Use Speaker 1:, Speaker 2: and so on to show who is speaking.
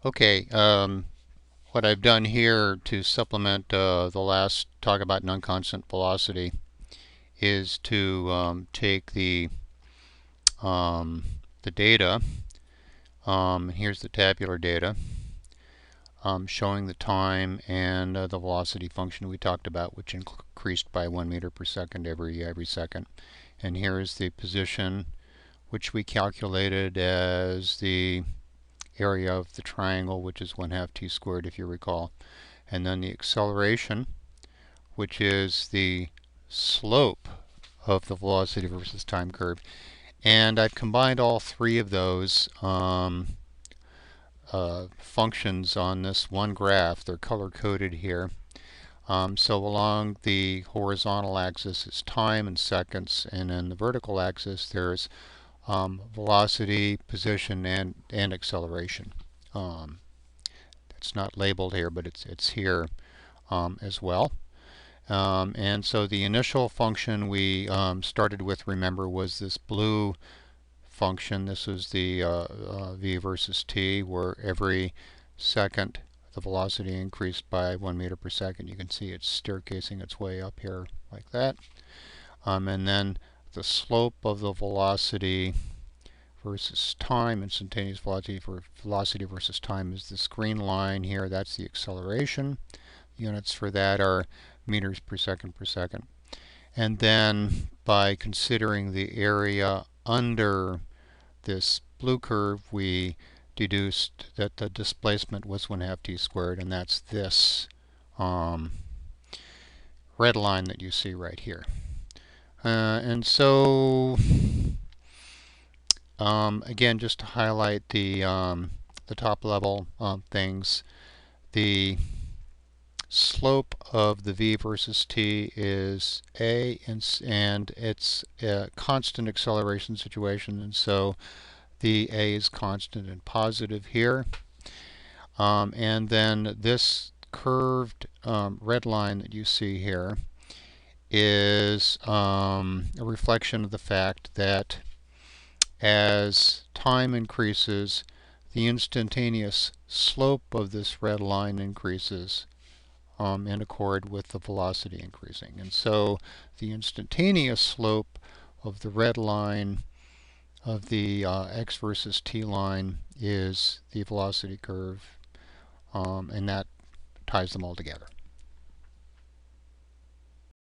Speaker 1: Okay, what I've done here to supplement the last talk about non-constant velocity is to take um, the data. Here's the tabular data showing the time and the velocity function we talked about, which increased by 1 meter per second every second. And here is the position, which we calculated as the area of the triangle, which is 1/2 t squared, if you recall. And then the acceleration, which is the slope of the velocity versus time curve. And I've combined all three of those functions on this one graph. They're color coded here. So along the horizontal axis is time in seconds, and in the vertical axis there's velocity, position, and acceleration. It's not labeled here, but it's here as well. And so the initial function we started with, remember, was this blue function. This is the v versus t, where every second the velocity increased by 1 meter per second. You can see it's staircasing its way up here like that. And then the slope of the velocity versus time, instantaneous velocity for velocity versus time, is this green line here. That's the acceleration. Units for that are meters per second per second. And then by considering the area under this blue curve, we deduced that the displacement was 1/2 t squared, and that's this red line that you see right here. And so again, just to highlight the top level things, the slope of the v versus t is a, and it's a constant acceleration situation, and so the a is constant and positive here. And then this curved red line that you see here is a reflection of the fact that as time increases, the instantaneous slope of this red line increases in accord with the velocity increasing. And so the instantaneous slope of the red line of the x versus t line is the velocity curve, and that ties them all together.